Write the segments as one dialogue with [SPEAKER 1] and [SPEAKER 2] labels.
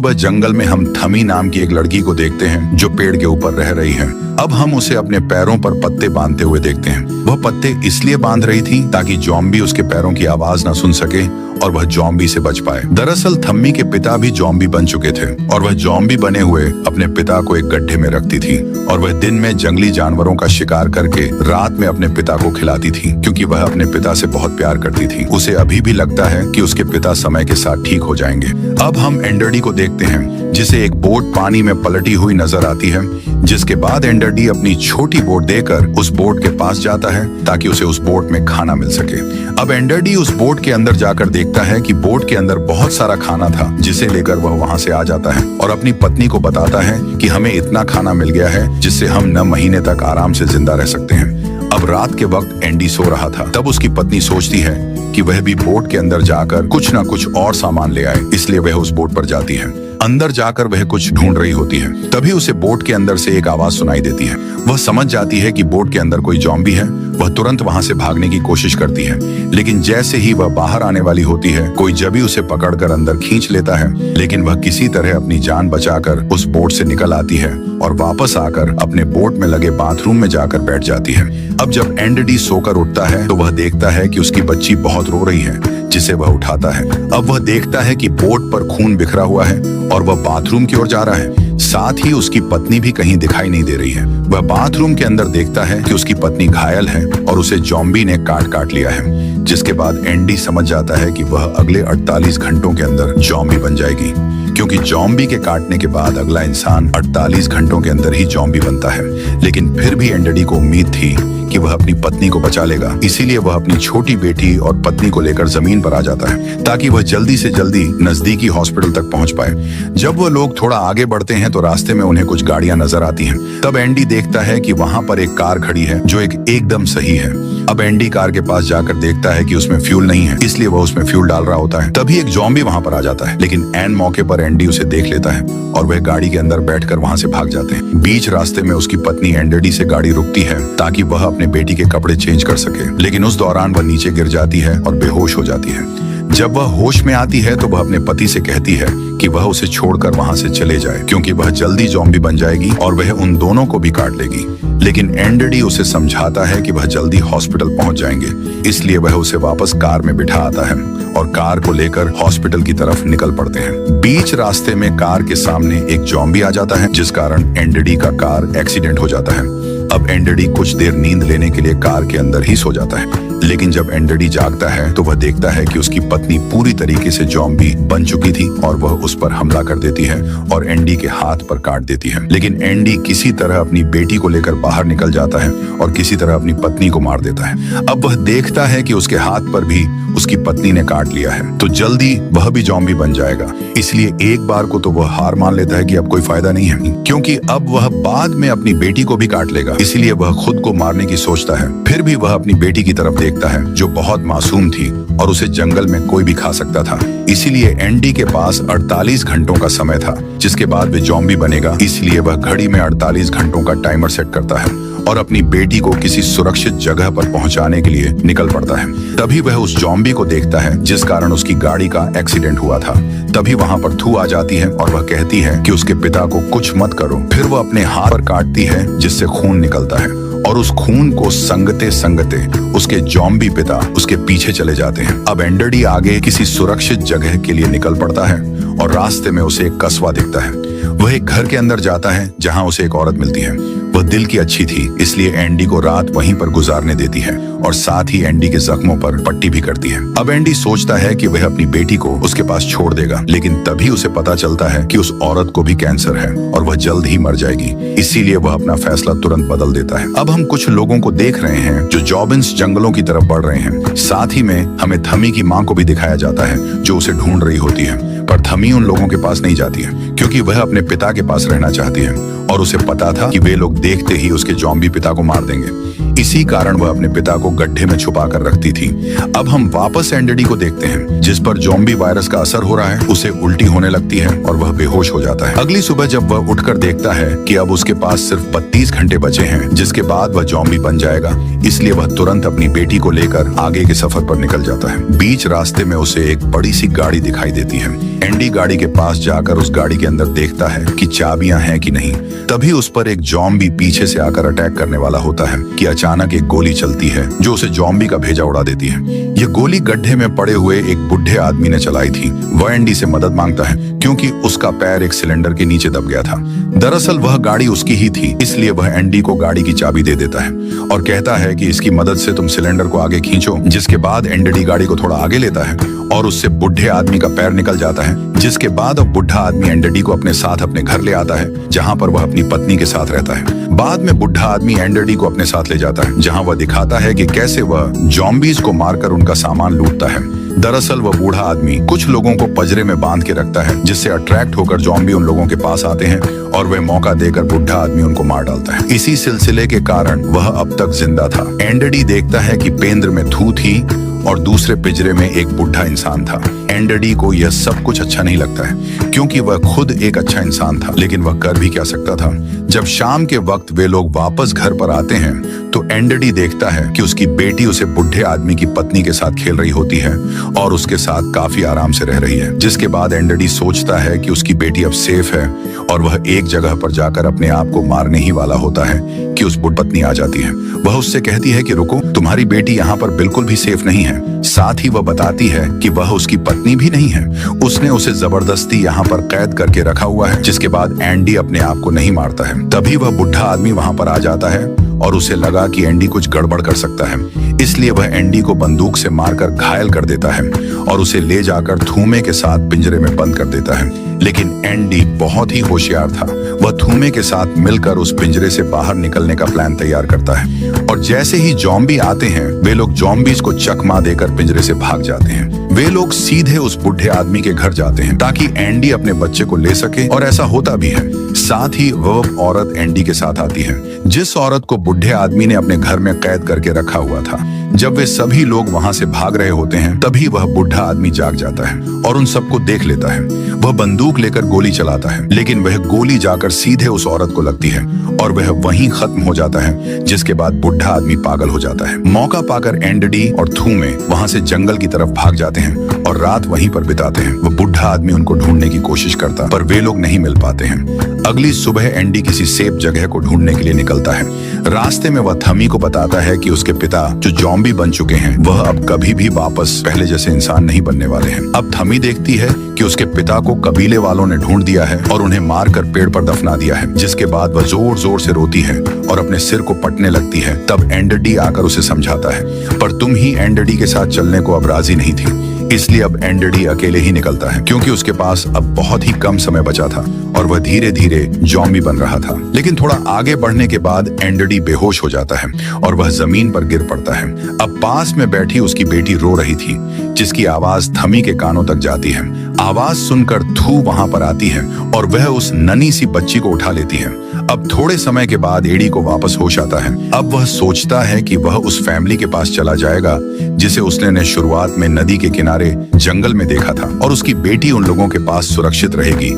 [SPEAKER 1] सुबह जंगल में हम थमी नाम की एक लड़की को देखते हैं जो पेड़ के ऊपर रह रही है। अब हम उसे अपने पैरों पर पत्ते बांधते हुए देखते हैं। वह पत्ते इसलिए बांध रही थी ताकि ज़ॉम्बी उसके पैरों की आवाज न सुन सके और वह ज़ॉम्बी से बच पाए। दरअसल थम्मी के पिता भी ज़ॉम्बी बन चुके थे और वह ज़ॉम्बी बने हुए अपने पिता को एक गड्ढे में रखती थी और वह दिन में जंगली जानवरों का शिकार करके रात में अपने पिता को खिलाती थी, क्योंकि वह अपने पिता से बहुत प्यार करती थी। उसे अभी भी लगता है कि उसके पिता समय के साथ ठीक हो जाएंगे। अब हम एंडरडी को देखते हैं जिसे एक बोट पानी में पलटी हुई नजर आती है, जिसके बाद एंडरडी अपनी छोटी बोट देकर उस बोट के पास जाता है ताकि उसे उस बोट में खाना मिल सके। अब एंडरडी उस बोट के अंदर जाकर देखता है कि बोट के अंदर बहुत सारा खाना था, जिसे लेकर वह वहां से आ जाता है और अपनी पत्नी को बताता है कि हमें इतना खाना मिल गया है जिससे हम 9 महीने तक आराम से जिंदा रह सकते हैं। अब रात के वक्त एंडी सो रहा था। तब उसकी पत्नी सोचती है कि वह भी बोट के अंदर जाकर कुछ न कुछ और सामान ले आए, इसलिए वह उस बोट पर जाती है। अंदर जाकर वह कुछ ढूंढ रही होती है। तभी उसे बोट के अंदर से एक आवाज सुनाई देती है। वह समझ जाती है कि बोट के अंदर कोई ज़ॉम्बी है। वह तुरंत वहां से भागने की कोशिश करती है, लेकिन जैसे ही वह बाहर आने वाली होती है कोई जबी उसे पकड़कर अंदर खींच लेता है। लेकिन वह किसी तरह अपनी जान बचाकर उस बोट से निकल आती है और वापस आकर अपने बोट में लगे बाथरूम में जाकर बैठ जाती है। अब जब एंडरडी सोकर उठता है तो वह देखता है कि उसकी बच्ची बहुत रो रही है, जिसे वह उठाता है। अब वह देखता है कि बोट पर खून बिखरा हुआ है और वह बाथरूम की ओर जा रहा है। साथ ही उसकी पत्नी भी कहीं दिखाई नहीं दे रही है। वह बाथरूम के अंदर देखता है कि उसकी पत्नी घायल है और उसे ज़ॉम्बी ने काट लिया है, जिसके बाद एंडी समझ जाता है कि वह अगले 48 घंटों के अंदर ज़ॉम्बी बन जाएगी, क्योंकि ज़ॉम्बी के काटने के बाद अगला इंसान 48 घंटों के अंदर ही ज़ॉम्बी बनता है। लेकिन फिर भी एंडरडी को उम्मीद थी कि वह अपनी पत्नी को बचा लेगा, इसीलिए वह अपनी छोटी बेटी और पत्नी को लेकर जमीन पर आ जाता है ताकि वह जल्दी से जल्दी नजदीकी हॉस्पिटल तक पहुंच पाए। जब वह लोग थोड़ा आगे बढ़ते हैं तो रास्ते में उन्हें कुछ गाड़ियां नजर आती हैं। तब एंडी देखता है कि वहां पर एक कार खड़ी है जो एकदम सही है। अब एंडी कार के पास जाकर देखता है कि उसमें फ्यूल नहीं है, इसलिए वह उसमें फ्यूल डाल रहा होता है। तभी एक ज़ॉम्बी वहां पर आ जाता है, लेकिन ऐन मौके पर एंडी उसे देख लेता है और वह गाड़ी के अंदर बैठकर वहां से भाग जाते हैं। बीच रास्ते में उसकी पत्नी एंडरडी से गाड़ी रुकती है ताकि वह अपने बेटी के कपड़े चेंज कर सके, लेकिन उस दौरान वह नीचे गिर जाती है और बेहोश हो जाती है। जब वह होश में आती है तो वह अपने पति से कहती है कि वह उसे छोड़कर वहां से चले जाए, क्योंकि वह जल्दी ज़ॉम्बी बन जाएगी और वह उन दोनों को भी काट लेगी। लेकिन एंडरडी उसे समझाता है कि वह जल्दी हॉस्पिटल पहुंच जाएंगे, इसलिए वह उसे वापस कार में बिठा आता है और कार को लेकर हॉस्पिटल की तरफ निकल पड़ते हैं। बीच रास्ते में कार के सामने एक ज़ॉम्बी आ जाता है, जिस कारण एंडरडी का कार एक्सीडेंट हो जाता है। अब एंडरडी कुछ देर नींद लेने के लिए कार के अंदर ही सो जाता है, लेकिन जब एंडरडी जागता है तो वह देखता है कि उसकी पत्नी पूरी तरीके से ज़ॉम्बी बन चुकी थी और वह उस पर हमला कर देती है और एंडी के हाथ पर काट देती है। लेकिन एंडी किसी तरह अपनी बेटी को लेकर बाहर निकल जाता है और किसी तरह अपनी पत्नी को मार देता है। अब वह देखता है कि उसके हाथ पर भी उसकी पत्नी ने काट लिया है, तो जल्दी वह भी ज़ॉम्बी बन जाएगा। इसलिए एक बार को तो वह हार मान लेता है कि अब कोई फायदा नहीं है, क्योंकि अब वह बाद में अपनी बेटी को भी काट लेगा। इसलिए वह खुद को मारने की सोचता है। फिर भी वह अपनी बेटी की तरफ देखता है जो बहुत मासूम थी और उसे जंगल में कोई भी खा सकता था। इसीलिए एंडी के पास 48 घंटों का समय था, जिसके बाद वह ज़ॉम्बी बनेगा। इसलिए वह घड़ी में 48 घंटों का टाइमर सेट करता है और अपनी बेटी को किसी सुरक्षित जगह पर पहुंचाने के लिए निकल पड़ता है। तभी वह उस ज़ॉम्बी को देखता है जिस कारण उसकी गाड़ी का एक्सीडेंट हुआ था। तभी वहां पर थू आ जाती है और वह कहती है कि उसके पिता को कुछ मत करो। फिर वह अपने हाथ पर काटती है, जिससे खून निकलता है और उस खून को संगते संगते उसके ज़ॉम्बी पिता उसके पीछे चले जाते हैं। अब एंडरडी आगे किसी सुरक्षित जगह के लिए निकल पड़ता है और रास्ते में उसे एक कस्बा दिखता है। वह एक घर के अंदर जाता है जहां उसे एक औरत मिलती है। वह दिल की अच्छी थी, इसलिए एंडी को रात वहीं पर गुजारने देती है और साथ ही एंडी के जख्मों पर पट्टी भी करती है। अब एंडी सोचता है कि वह अपनी बेटी को उसके पास छोड़ देगा, लेकिन तभी उसे पता चलता है कि उस औरत को भी कैंसर है और वह जल्द ही मर जाएगी। इसीलिए वह अपना फैसला तुरंत बदल देता है। अब हम कुछ लोगों को देख रहे हैं जो जॉबिन्स जंगलों की तरफ बढ़ रहे हैं। साथ ही में हमें थमी की माँ को भी दिखाया जाता है जो उसे ढूंढ रही होती है, पर थमी उन लोगों के पास नहीं जाती है क्योंकि वह अपने पिता के पास रहना चाहती है और उसे पता था कि वे लोग देखते ही उसके जॉम्बी पिता को मार देंगे। इसी कारण वह अपने पिता को गड्ढे में छुपा कर रखती थी। अब हम वापस एंडडी को देखते हैं, जिस पर जॉम्बी वायरस का असर हो रहा है। उसे उल्टी होने लगती है और वह बेहोश हो जाता है। अगली सुबह जब वह उठकर देखता है कि अब उसके पास सिर्फ 32 घंटे बचे हैं, जिसके बाद वह जॉम्बी बन जाएगा, इसलिए वह तुरंत अपनी बेटी को लेकर आगे के सफर पर निकल जाता है। बीच रास्ते में उसे एक बड़ी सी गाड़ी दिखाई देती है। एंडी गाड़ी के पास जाकर उस गाड़ी के अंदर देखता है कि चाबियां हैं कि नहीं। तभी उस पर एक जॉम्बी पीछे से आकर अटैक करने वाला होता है कि अचानक एक गोली चलती है जो उसे जॉम्बी का भेजा उड़ा देती है। यह गोली गड्ढे में पड़े हुए एक बुढ़े आदमी ने चलाई थी। वह एंडी से मदद मांगता है क्योंकि उसका पैर एक सिलेंडर के नीचे दब गया था। दरअसल वह गाड़ी उसकी ही थी, इसलिए वह एंडी को गाड़ी की चाबी दे देता है और कहता है कि इसकी मदद से तुम सिलेंडर को आगे खींचो। जिसके बाद एंडी गाड़ी को थोड़ा आगे लेता है और उससे बुढ़े आदमी का पैर निकल जाता है। जिसके बाद अब बुढ़ा आदमी एंडी को अपने साथ अपने घर ले आता है, जहां पर वह अपनी पत्नी के साथ रहता है। बाद में बुढ़ा आदमी एंडी को अपने साथ ले जाता है, जहां वह दिखाता है कि कैसे वह जॉम्बीज को मारकर उनका सामान लूटता है। दरअसल वह बूढ़ा आदमी कुछ लोगों को पजरे में बांध के रखता है, जिससे अट्रैक्ट होकर जॉम्बी उन लोगों के पास आते हैं और वह मौका देकर बुढ़ा आदमी उनको मार डालता है। इसी सिलसिले के कारण वह अब तक जिंदा था। एंडी देखता है कि पेंद्र में थू थी और दूसरे पिंजरे में एक बुढ़ा इंसान था। एंडी को यह सब कुछ अच्छा नहीं लगता है, क्योंकि वह खुद एक अच्छा इंसान था, लेकिन वह कर भी क्या सकता था। जब शाम के वक्त वे लोग वापस घर पर आते हैं तो एंडी देखता है कि उसकी बेटी उसे बुढ़े आदमी की पत्नी के साथ खेल रही होती है और उसके साथ काफी आराम से रह रही है। जिसके बाद एंडी सोचता है कि उसकी बेटी अब सेफ है और वह एक जगह पर जाकर अपने आप को मारने ही वाला होता है कि उस बुढ़ पत्नी आ जाती है। वह उससे कहती है कि रुको, तुम्हारी बेटी यहाँ पर बिल्कुल भी सेफ नहीं है। साथ ही वह बताती है कि वह उसकी पत्नी भी नहीं है, उसने उसे जबरदस्ती यहाँ पर कैद करके रखा हुआ है। जिसके बाद एंडी अपने आप को नहीं मारता है। तभी वह बुढ़ा आदमी वहाँ पर आ जाता है और उसे लगा कि एंडी कुछ गड़बड़ कर सकता है, इसलिए वह एंडी को बंदूक से मारकर घायल कर देता है और उसे ले जाकर थूमे के साथ पिंजरे में बंद कर देता है। लेकिन एंडी बहुत ही होशियार था। वह थूमे के साथ मिलकर उस पिंजरे से बाहर निकलने का प्लान तैयार करता है और जैसे ही जॉम्बी आते हैं वे लोग जॉम्बीज को चकमा देकर पिंजरे से भाग जाते हैं। वे लोग सीधे उस बुढ़े आदमी के घर जाते हैं ताकि एंडी अपने बच्चे को ले सके, और ऐसा होता भी है। साथ ही वह औरत एंडी के साथ आती है, जिस औरत को बुढ़े आदमी ने अपने घर में कैद करके रखा हुआ था। जब वे सभी लोग वहां से भाग रहे होते हैं तभी वह बुढ़ा आदमी जाग जाता है और उन सबको देख लेता है। वह बंदूक लेकर गोली चलाता है, लेकिन वह गोली जाकर सीधे उस औरत को लगती है और वह वहीं खत्म हो जाता है। जिसके बाद बुढ़ा आदमी पागल हो जाता है। मौका पाकर एंडी और थूमे वहां से जंगल की तरफ भाग जाते हैं और रात वहीं पर बिताते हैं। वह बुढ़ा आदमी उनको ढूंढने की कोशिश करता, पर वे लोग नहीं मिल पाते हैं। अगली सुबह एंडी किसी सेफ जगह को ढूंढने के लिए निकलता है। रास्ते में वह थमी को बताता है कि उसके पिता जो जॉम्बी बन चुके हैं वह अब कभी भी वापस पहले जैसे इंसान नहीं बनने वाले हैं। अब थमी देखती है कि उसके पिता को कबीले वालों ने ढूंढ दिया है और उन्हें मारकर पेड़ पर दफना दिया है। जिसके बाद वह जोर जोर से रोती है और अपने सिर को पटने लगती है। तब एंडी आकर उसे समझाता है, पर तुम ही एंडी के साथ चलने को अब राजी नहीं थी, इसलिए अब एंडी अकेले ही निकलता है, क्योंकि उसके पास अब बहुत ही कम समय बचा था और वह धीरे धीरे जॉम्बी बन रहा था। लेकिन थोड़ा आगे बढ़ने के बाद एंडी बेहोश हो जाता है और वह जमीन पर गिर पड़ता है। अब पास में बैठी उसकी बेटी रो रही थी, जिसकी आवाज थमी के कानों तक जाती है। आवाज सुनकर थू वहां पर आती है और वह उस नन्ही सी बच्ची को उठा लेती है। अब थोड़े समय के बाद एडी को वापस होश आता है। अब वह सोचता है कि वह उस फैमिली के पास चला जाएगा जिसे उसने शुरुआत में नदी के किनारे जंगल में देखा था, और उसकी बेटी उन लोगों के पास सुरक्षित रहेगी।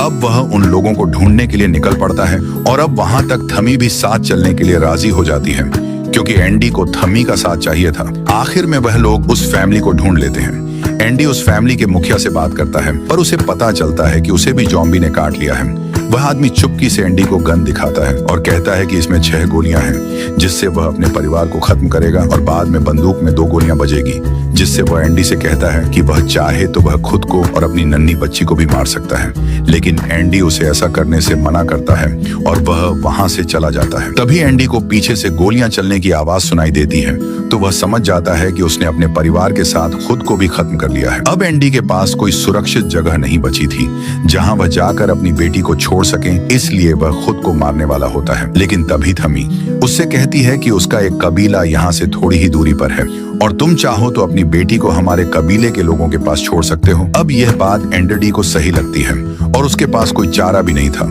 [SPEAKER 1] अब वह उन लोगों को ढूंढने के लिए निकल पड़ता है और अब वहां तक थमी भी साथ चलने के लिए राजी हो जाती है, क्योंकि एंडी को थमी का साथ चाहिए था। आखिर में वह लोग उस फैमिली को ढूंढ लेते हैं। एंडी उस फैमिली के मुखिया से बात करता है, पर उसे पता चलता है कि उसे भी जॉम्बी ने काट लिया है। वह आदमी चुपकी से एंडी को गन दिखाता है और कहता है कि इसमें 6 गोलियां हैं, जिससे वह अपने परिवार को खत्म करेगा, और बाद में बंदूक में 2 गोलियां बजेगी, जिससे वह एंडी से कहता है कि वह चाहे तो वह खुद को और अपनी नन्ही बच्ची को भी मार सकता है। लेकिन एंडी उसे ऐसा करने से मना करता है और वह वहां से चला जाता है। तभी एंडी को पीछे से गोलियां चलने की आवाज सुनाई देती है, तो वह समझ जाता है कि उसने अपने परिवार के साथ खुद को भी खत्म कर लिया है। अब एंडी के पास कोई सुरक्षित जगह नहीं बची थी जहां वह जाकर अपनी बेटी को छोड़ सके, इसलिए वह खुद को मारने वाला होता है। लेकिन तभी थमी उससे कहती है कि उसका एक कबीला यहाँ से थोड़ी ही दूरी पर है और तुम चाहो तो अपनी बेटी को हमारे कबीले के लोगों के पास छोड़ सकते हो। अब यह बात एंडी को सही लगती है और उसके पास कोई चारा भी नहीं था,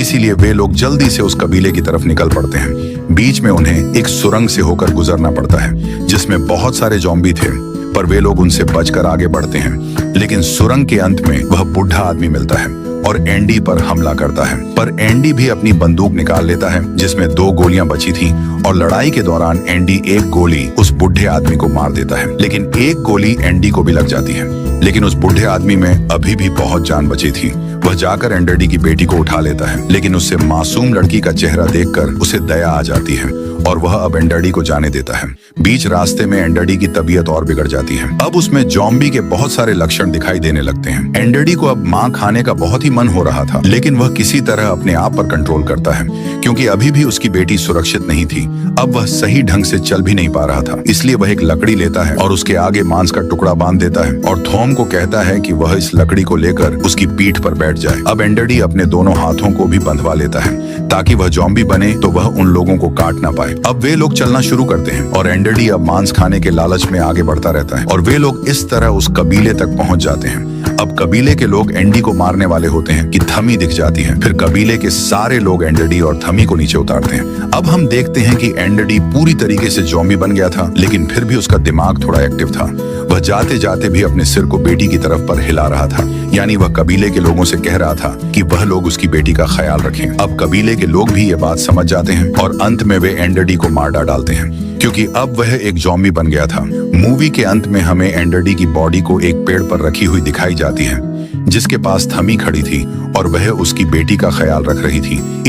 [SPEAKER 1] इसीलिए वे लोग जल्दी से उस कबीले की तरफ निकल पड़ते हैं। बीच में उन्हें एक सुरंग से होकर गुजरना पड़ता है जिसमें बहुत सारे ज़ॉम्बी थे, पर वे लोग उनसे बचकर आगे बढ़ते हैं। लेकिन सुरंग के अंत में वह बूढ़ा आदमी मिलता है और एंडी पर हमला करता है, पर एंडी भी अपनी बंदूक निकाल लेता है जिसमें 2 गोलियां बची थी और लड़ाई के दौरान एंडी एक गोली उस बूढ़े आदमी को मार देता है, लेकिन एक गोली एंडी को भी लग जाती है। लेकिन उस बूढ़े आदमी में अभी भी बहुत जान बची थी। वह जाकर एंडरडी की बेटी को उठा लेता है, लेकिन उससे मासूम लड़की का चेहरा देखकर उसे दया आ जाती है और वह अब एंडरडी को जाने देता है। बीच रास्ते में एंडरडी की तबीयत और बिगड़ जाती है। अब उसमें ज़ॉम्बी के बहुत सारे लक्षण दिखाई देने लगते हैं। एंडरडी को अब मां खाने का बहुत ही मन हो रहा था, लेकिन वह किसी तरह अपने आप पर कंट्रोल करता है क्योंकि अभी भी उसकी बेटी सुरक्षित नहीं थी। अब वह सही ढंग से चल भी नहीं पा रहा था, इसलिए वह एक लकड़ी लेता है और उसके आगे मांस का टुकड़ा बांध देता है और थॉम को कहता है कि वह इस लकड़ी को लेकर उसकी पीठ पर बैठ जाए। अब एंडरडी अपने दोनों हाथों को भी बंधवा लेता है ताकि वह ज़ॉम्बी बने तो वह उन लोगों को काट ना पाए। अब वे लोग चलना शुरू करते हैं और एंडरडी अब मांस खाने के लालच में आगे बढ़ता रहता है और वे लोग इस तरह उस कबीले तक पहुंच जाते हैं। अब कबीले के लोग एंडी को मारने वाले होते हैं कि थमी दिख जाती है। फिर कबीले के सारे लोग एंडरडी और थमी को नीचे उतारते हैं। अब हम देखते हैं कि एंडरडी पूरी तरीके से ज़ॉम्बी बन गया था, लेकिन फिर भी उसका दिमाग थोड़ा एक्टिव था। वह जाते जाते भी अपने सिर को बेटी की तरफ पर हिला रहा था, यानी वह कबीले के लोगों से कह रहा था कि वह लोग उसकी बेटी का ख्याल रखें। अब कबीले के लोग भी ये बात समझ जाते हैं और अंत में वे एंडरडी को मार डालते हैं क्योंकि अब वह एक ज़ॉम्बी बन गया था। मूवी के अंत में हमें एंडरडी की बॉडी को एक पेड़ पर रखी हुई दिखाई जाती है जिसके पास थमी खड़ी थी और वह उसकी बेटी का ख्याल रख रही थी।